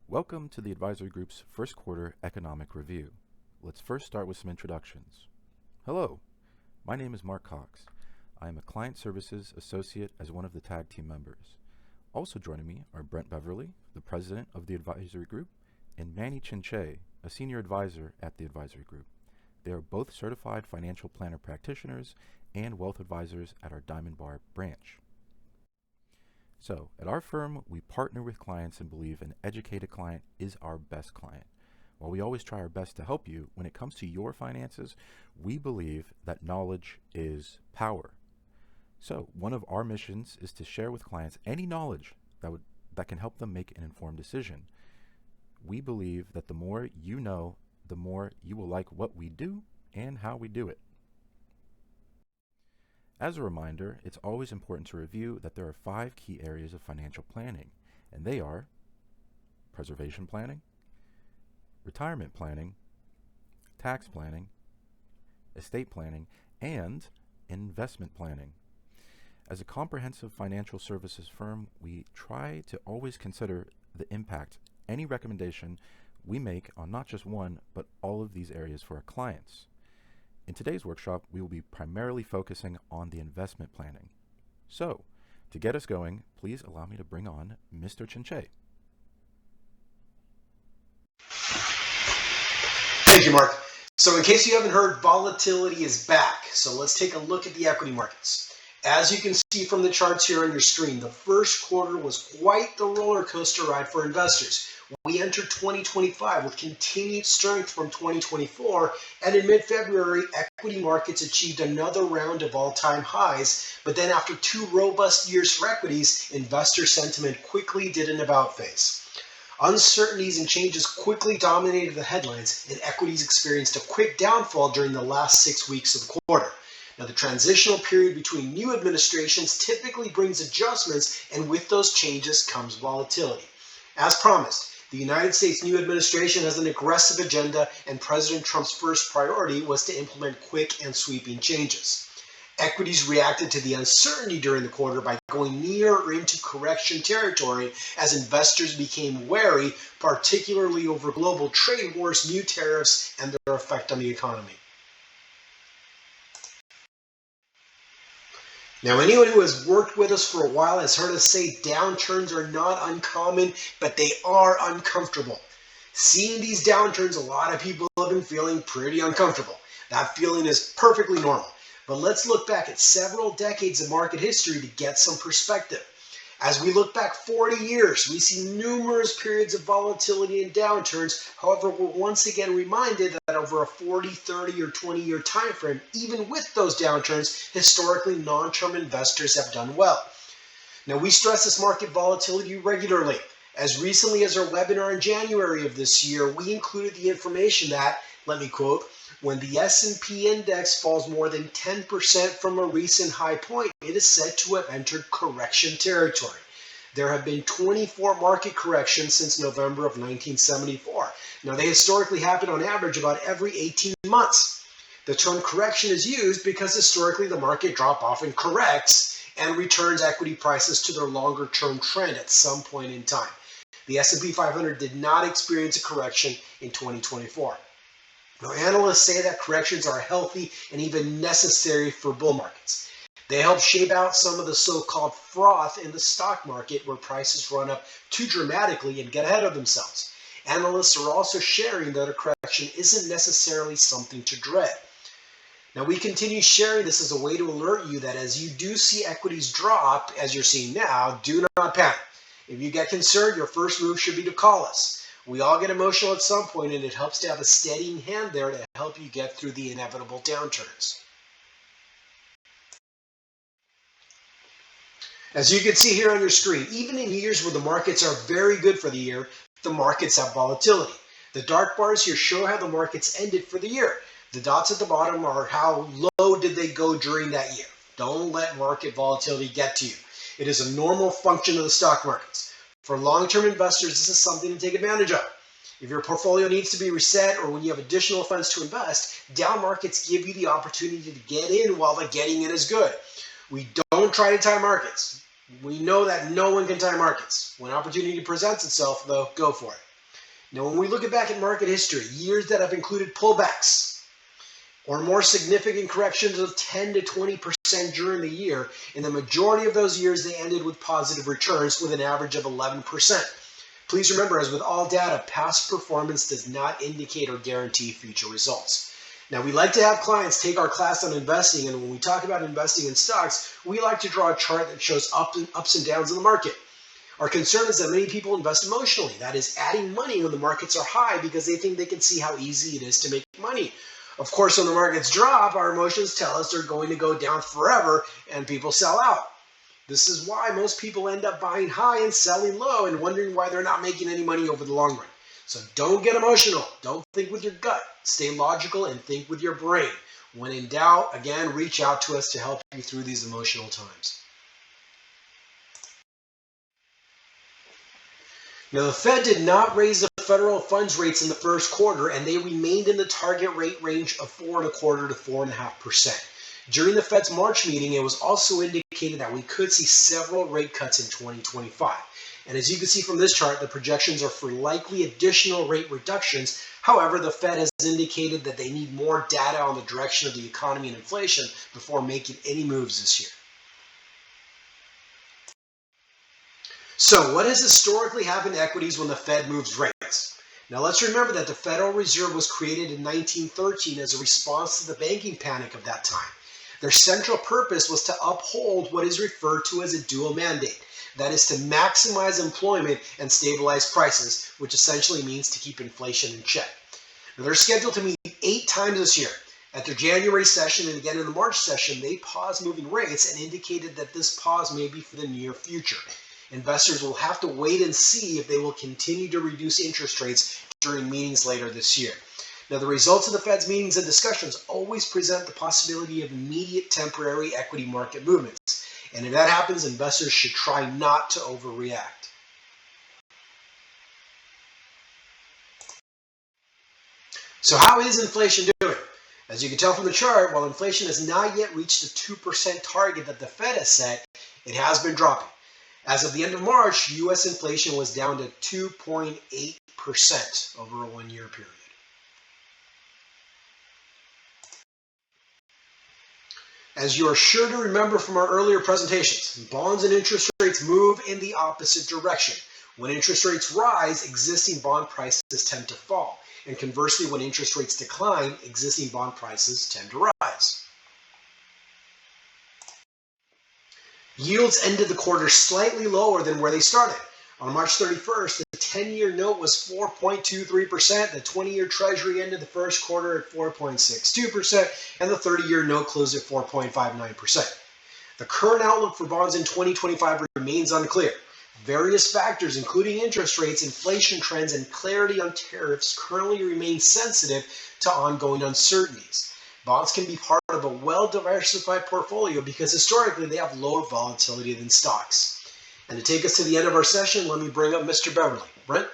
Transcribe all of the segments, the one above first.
Welcome to the Advisory Group's first quarter economic review. Let's first start with some introductions. Hello, my name is Mark Cox. I am a Client Services Associate as one of the tag team members. Also joining me are Brent Beverly, the President of the Advisory Group, and Manny, a Senior Advisor at the Advisory Group. They are both certified financial planner practitioners and wealth advisors at our Diamond Bar branch. So, at our firm, we partner with clients and believe an educated client is our best client. While we always try our best to help you, when it comes to your finances, we believe that knowledge is power. So, one of our missions is to share with clients any knowledge that can help them make an informed decision. We believe that the more you know, the more you will like what we do and how we do it. As a reminder, it's always important to review that there are 5 key areas of financial planning, and they are preservation planning, retirement planning, tax planning, estate planning, and investment planning. As a comprehensive financial services firm, we try to always consider the impact any recommendation we make on not just one, but all of these areas for our clients. In today's workshop, we will be primarily focusing on the investment planning. So, to get us going, please allow me to bring on Mr. Chinche. Thank you, Mark. So in case you haven't heard, volatility is back. So let's take a look at the equity markets. As you can see from the charts here on your screen, the first quarter was quite the roller coaster ride for investors. We entered 2025 with continued strength from 2024, and in mid-February, equity markets achieved another round of all-time highs. But then after 2 robust years for equities, investor sentiment quickly did an about-face. Uncertainties and changes quickly dominated the headlines, and equities experienced a quick downfall during the last 6 weeks of the quarter. Now, the transitional period between new administrations typically brings adjustments, and with those changes comes volatility. As promised, the United States new administration has an aggressive agenda, and President Trump's first priority was to implement quick and sweeping changes. Equities reacted to the uncertainty during the quarter by going near or into correction territory as investors became wary, particularly over global trade wars, new tariffs, and their effect on the economy. Now, anyone who has worked with us for a while has heard us say downturns are not uncommon, but they are uncomfortable. Seeing these downturns, a lot of people have been feeling pretty uncomfortable. That feeling is perfectly normal. But let's look back at several decades of market history to get some perspective. As we look back 40 years, we see numerous periods of volatility and downturns. However, we're once again reminded that over a 40, 30, or 20-year time frame, even with those downturns, historically long-term investors have done well. Now, we stress this market volatility regularly. As recently as our webinar in January of this year, we included the information that, let me quote, when the S&P index falls more than 10% from a recent high point, it is said to have entered correction territory. There have been 24 market corrections since November of 1974. Now, they historically happen on average about every 18 months. The term correction is used because historically the market drop often corrects and returns equity prices to their longer-term trend at some point in time. The S&P 500 did not experience a correction in 2024. Now, analysts say that corrections are healthy and even necessary for bull markets. They help shape out some of the so-called froth in the stock market where prices run up too dramatically and get ahead of themselves. Analysts are also sharing that a correction isn't necessarily something to dread. Now, we continue sharing this as a way to alert you that as you do see equities drop, as you're seeing now, do not panic. If you get concerned, your first move should be to call us. We all get emotional at some point, and it helps to have a steadying hand there to help you get through the inevitable downturns. As you can see here on your screen, even in years where the markets are very good for the year, the markets have volatility. The dark bars here show how the markets ended for the year. The dots at the bottom are how low did they go during that year. Don't let market volatility get to you. It is a normal function of the stock markets. For long-term investors, this is something to take advantage of. If your portfolio needs to be reset or when you have additional funds to invest, down markets give you the opportunity to get in while the getting in is good. We don't try to time markets. We know that no one can time markets. When opportunity presents itself, though, go for it. Now, when we look back at market history, years that have included pullbacks or more significant corrections of 10 to 20% during the year, in the majority of those years, they ended with positive returns with an average of 11%. Please remember, as with all data, past performance does not indicate or guarantee future results. Now, we like to have clients take our class on investing, and when we talk about investing in stocks, we like to draw a chart that shows ups and downs in the market. Our concern is that many people invest emotionally, that is, adding money when the markets are high because they think they can see how easy it is to make money. Of course, when the markets drop, our emotions tell us they're going to go down forever, and people sell out. This is why most people end up buying high and selling low and wondering why they're not making any money over the long run. So don't get emotional. Don't think with your gut. Stay logical and think with your brain. When in doubt, again, reach out to us to help you through these emotional times. Now, the Fed did not raise the federal funds rates in the first quarter, and they remained in the target rate range of 4.25% to 4.5%. During the Fed's March meeting, it was also indicated that we could see several rate cuts in 2025. And as you can see from this chart, the projections are for likely additional rate reductions. However, the Fed has indicated that they need more data on the direction of the economy and inflation before making any moves this year. So what has historically happened to equities when the Fed moves rates? Now let's remember that the Federal Reserve was created in 1913 as a response to the banking panic of that time. Their central purpose was to uphold what is referred to as a dual mandate. That is to maximize employment and stabilize prices, which essentially means to keep inflation in check. Now, they're scheduled to meet 8 times this year. At their January session and again in the March session, they paused moving rates and indicated that this pause may be for the near future. Investors will have to wait and see if they will continue to reduce interest rates during meetings later this year. Now, the results of the Fed's meetings and discussions always present the possibility of immediate temporary equity market movements. And if that happens, investors should try not to overreact. So how is inflation doing? As you can tell from the chart, while inflation has not yet reached the 2% target that the Fed has set, it has been dropping. As of the end of March, U.S. inflation was down to 2.8% over a one-year period. As you are sure to remember from our earlier presentations, bonds and interest rates move in the opposite direction. When interest rates rise, existing bond prices tend to fall. And conversely, when interest rates decline, existing bond prices tend to rise. Yields ended the quarter slightly lower than where they started. On March 31st, the 10-year note was 4.23%, the 20-year Treasury ended the first quarter at 4.62%, and the 30-year note closed at 4.59%. The current outlook for bonds in 2025 remains unclear. Various factors, including interest rates, inflation trends, and clarity on tariffs, currently remain sensitive to ongoing uncertainties. Bonds can be part of a well-diversified portfolio because historically they have lower volatility than stocks. And to take us to the end of our session, let me bring up Mr. Beverly. Brent?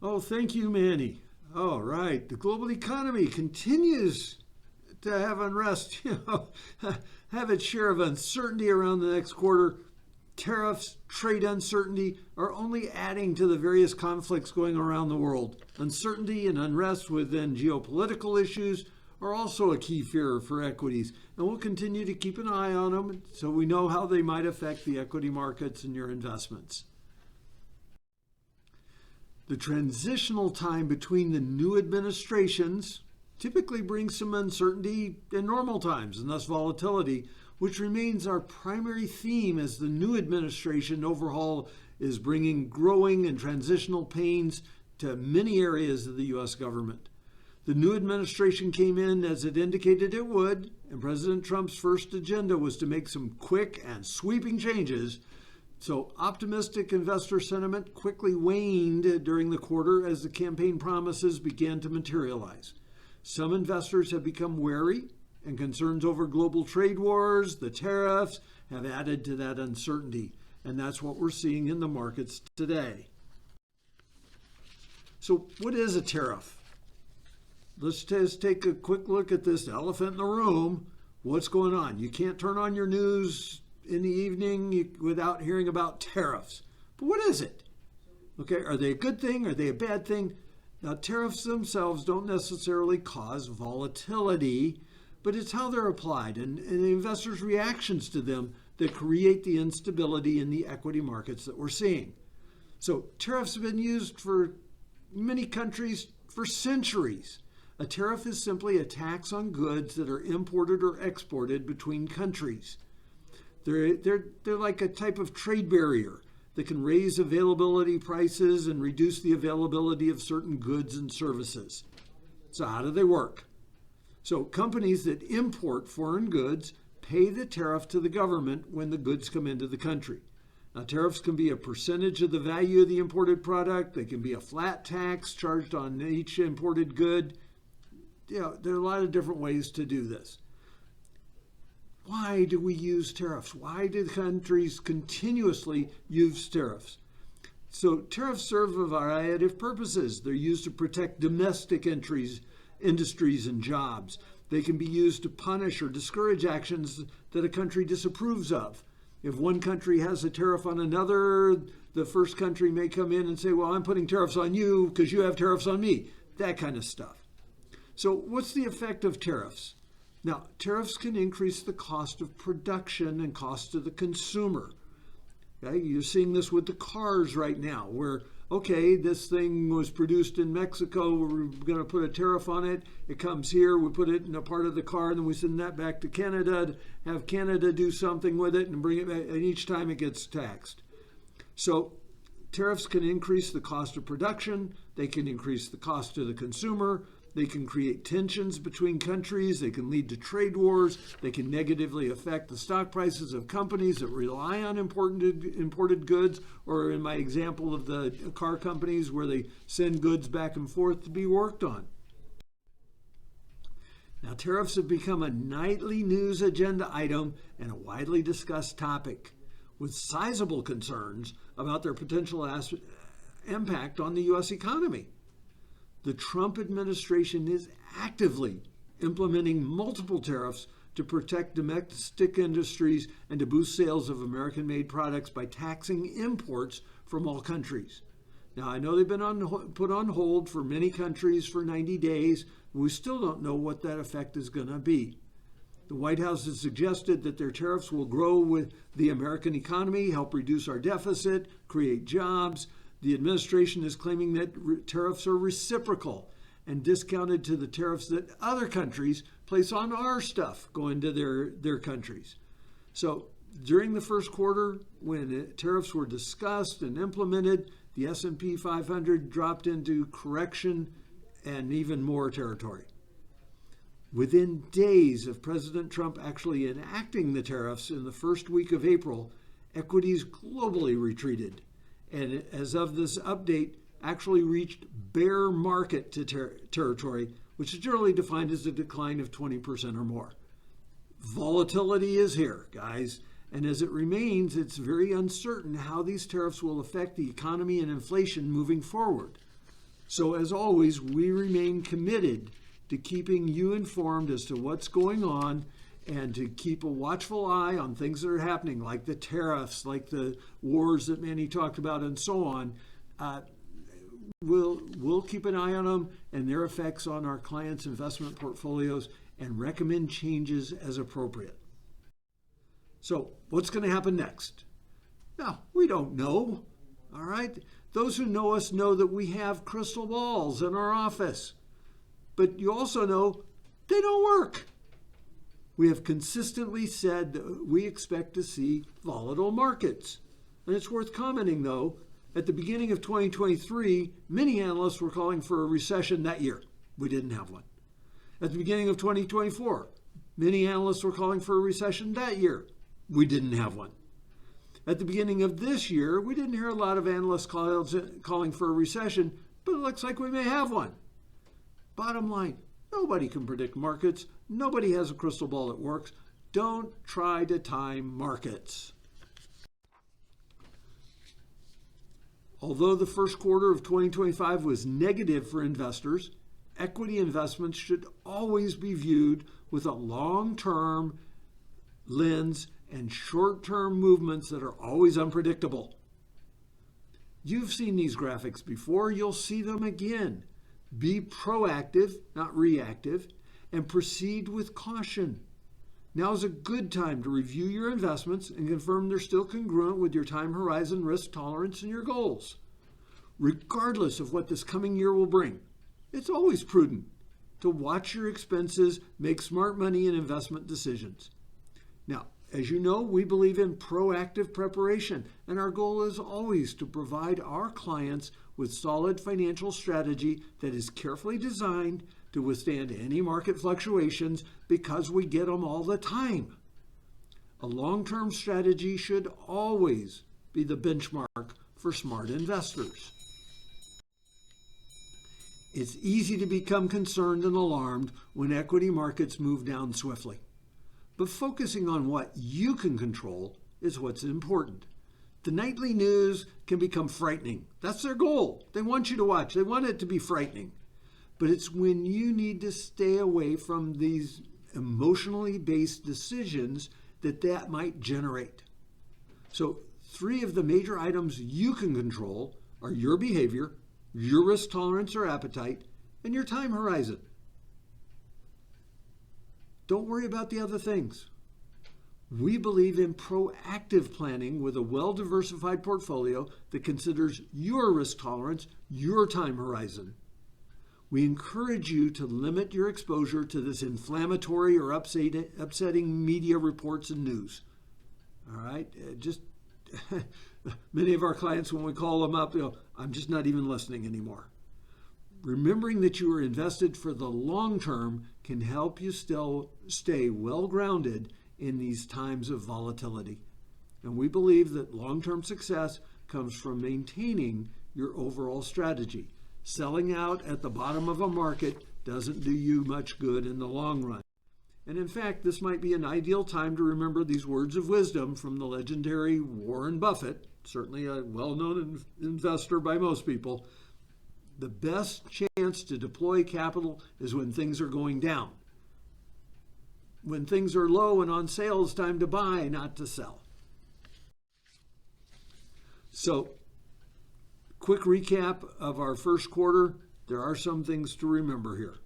Oh, thank you, Manny. All right. The global economy continues to have unrest, have its share of uncertainty around the next quarter. Tariffs, trade uncertainty are only adding to the various conflicts going around the world. Uncertainty and unrest within geopolitical issues are also a key fear for equities, and we'll continue to keep an eye on them so we know how they might affect the equity markets and your investments. The transitional time between the new administrations typically brings some uncertainty in normal times and thus volatility, which remains our primary theme as the new administration overhaul is bringing growing and transitional pains to many areas of the U.S. government. The new administration came in as it indicated it would, and President Trump's first agenda was to make some quick and sweeping changes. So optimistic investor sentiment quickly waned during the quarter as the campaign promises began to materialize. Some investors have become wary, and concerns over global trade wars, the tariffs, have added to that uncertainty. And that's what we're seeing in the markets today. So what is a tariff? Let's just take a quick look at this elephant in the room. What's going on? You can't turn on your news in the evening without hearing about tariffs. But what is it? Okay, are they a good thing? Are they a bad thing? Now, tariffs themselves don't necessarily cause volatility, but it's how they're applied and the investors' reactions to them that create the instability in the equity markets that we're seeing. So tariffs have been used for many countries for centuries. A tariff is simply a tax on goods that are imported or exported between countries. They're like a type of trade barrier that can raise availability prices and reduce the availability of certain goods and services. So how do they work? So companies that import foreign goods pay the tariff to the government when the goods come into the country. Now, tariffs can be a percentage of the value of the imported product. They can be a flat tax charged on each imported good. There are a lot of different ways to do this. Why do we use tariffs? Why do countries continuously use tariffs? So tariffs serve a variety of purposes. They're used to protect domestic industries and jobs. They can be used to punish or discourage actions that a country disapproves of. If one country has a tariff on another, the first country may come in and say, well, I'm putting tariffs on you because you have tariffs on me. That kind of stuff. So what's the effect of tariffs? Now, tariffs can increase the cost of production and cost to the consumer. Okay? You're seeing this with the cars right now, where, okay, this thing was produced in Mexico, we're going to put a tariff on it, it comes here, we put it in a part of the car, and then we send that back to Canada, to have Canada do something with it and bring it back, and each time it gets taxed. So tariffs can increase the cost of production, they can increase the cost to the consumer, they can create tensions between countries. They can lead to trade wars. They can negatively affect the stock prices of companies that rely on imported goods, or in my example of the car companies where they send goods back and forth to be worked on. Now, tariffs have become a nightly news agenda item and a widely discussed topic, with sizable concerns about their potential impact on the U.S. economy. The Trump administration is actively implementing multiple tariffs to protect domestic industries and to boost sales of American-made products by taxing imports from all countries. Now, I know they've been put on hold for many countries for 90 days. We still don't know what that effect is going to be. The White House has suggested that their tariffs will grow with the American economy, help reduce our deficit, create jobs. The administration is claiming that tariffs are reciprocal and discounted to the tariffs that other countries place on our stuff going to their countries. So during the first quarter, when tariffs were discussed and implemented, the S&P 500 dropped into correction and even more territory. Within days of President Trump actually enacting the tariffs in the first week of April, equities globally retreated. And as of this update, actually reached bear market territory, which is generally defined as a decline of 20% or more. Volatility is here, guys, and as it remains, it's very uncertain how these tariffs will affect the economy and inflation moving forward. So as always, we remain committed to keeping you informed as to what's going on and to keep a watchful eye on things that are happening, like the tariffs, like the wars that Manny talked about, and so on. We'll keep an eye on them and their effects on our clients' investment portfolios and recommend changes as appropriate. So what's going to happen next? Now, we don't know. All right? Those who know us know that we have crystal balls in our office. But you also know they don't work. We have consistently said that we expect to see volatile markets. And it's worth commenting, though, at the beginning of 2023, many analysts were calling for a recession that year. We didn't have one. At the beginning of 2024, many analysts were calling for a recession that year. We didn't have one. At the beginning of this year, we didn't hear a lot of analysts calling for a recession, but it looks like we may have one. Bottom line, nobody can predict markets. Nobody has a crystal ball that works. Don't try to time markets. Although the first quarter of 2025 was negative for investors, equity investments should always be viewed with a long-term lens and short-term movements that are always unpredictable. You've seen these graphics before, you'll see them again. Be proactive, not reactive, and proceed with caution. Now is a good time to review your investments and confirm they're still congruent with your time horizon, risk tolerance, and your goals. Regardless of what this coming year will bring, it's always prudent to watch your expenses, make smart money and investment decisions. Now, as you know, we believe in proactive preparation, and our goal is always to provide our clients with solid financial strategy that is carefully designed to withstand any market fluctuations because we get them all the time. A long-term strategy should always be the benchmark for smart investors. It's easy to become concerned and alarmed when equity markets move down swiftly. But focusing on what you can control is what's important. The nightly news can become frightening. That's their goal. They want you to watch. They want it to be frightening. But it's when you need to stay away from these emotionally based decisions that might generate. So 3 of the major items you can control are your behavior, your risk tolerance or appetite, and your time horizon. Don't worry about the other things. We believe in proactive planning with a well-diversified portfolio that considers your risk tolerance, your time horizon. We encourage you to limit your exposure to this inflammatory or upsetting media reports and news. All right? Many of our clients, when we call them up, I'm just not even listening anymore. Remembering that you are invested for the long term can help you still stay well grounded in these times of volatility. And we believe that long-term success comes from maintaining your overall strategy. Selling out at the bottom of a market doesn't do you much good in the long run. And in fact, this might be an ideal time to remember these words of wisdom from the legendary Warren Buffett, certainly a well-known investor by most people. The best chance to deploy capital is when things are going down. When things are low and on sale, it's time to buy, not to sell. So, quick recap of our first quarter. There are some things to remember here.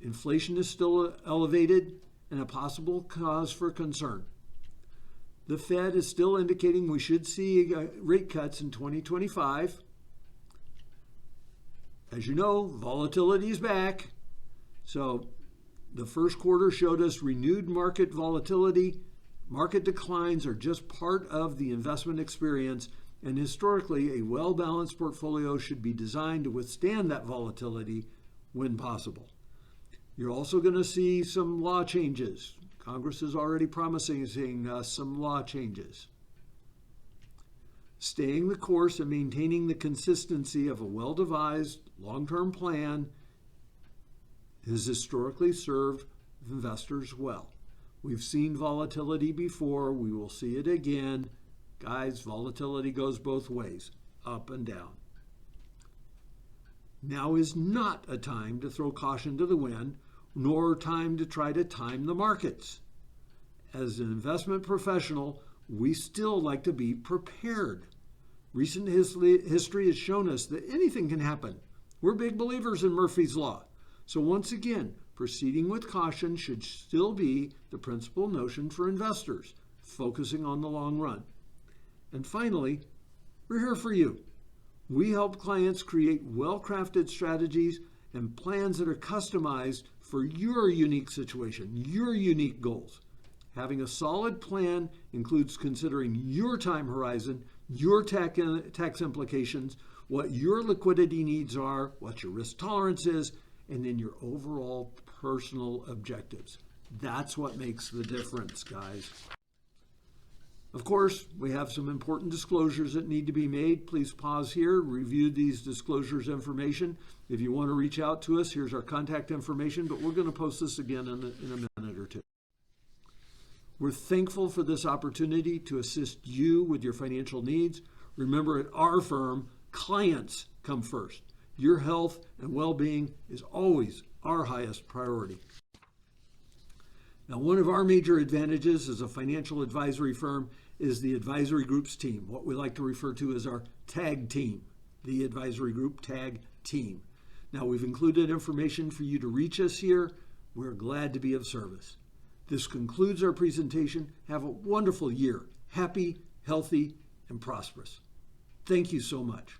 Inflation is still elevated and a possible cause for concern. The Fed is still indicating we should see rate cuts in 2025. As you know, volatility is back. So the first quarter showed us renewed market volatility. Market declines are just part of the investment experience, and historically, a well-balanced portfolio should be designed to withstand that volatility when possible. You're also going to see some law changes. Congress is already promising some law changes. Staying the course and maintaining the consistency of a well-devised long-term plan has historically served investors well. We've seen volatility before. We will see it again. Guys, volatility goes both ways, up and down. Now is not a time to throw caution to the wind, nor a time to try to time the markets. As an investment professional, we still like to be prepared. Recent history has shown us that anything can happen. We're big believers in Murphy's Law. So once again, proceeding with caution should still be the principal notion for investors, focusing on the long run. And finally, we're here for you. We help clients create well-crafted strategies and plans that are customized for your unique situation, your unique goals. Having a solid plan includes considering your time horizon, your tax implications, what your liquidity needs are, what your risk tolerance is, and then your overall personal objectives. That's what makes the difference, guys. Of course, we have some important disclosures that need to be made. Please pause here, review these disclosures information. If you want to reach out to us, here's our contact information, but we're going to post this again in a minute or two. We're thankful for this opportunity to assist you with your financial needs. Remember, at our firm, clients come first. Your health and well-being is always our highest priority. Now, one of our major advantages as a financial advisory firm is the advisory group's team, what we like to refer to as our tag team, the advisory group tag team. Now, we've included information for you to reach us here. We're glad to be of service. This concludes our presentation. Have a wonderful year. Happy, healthy, and prosperous. Thank you so much.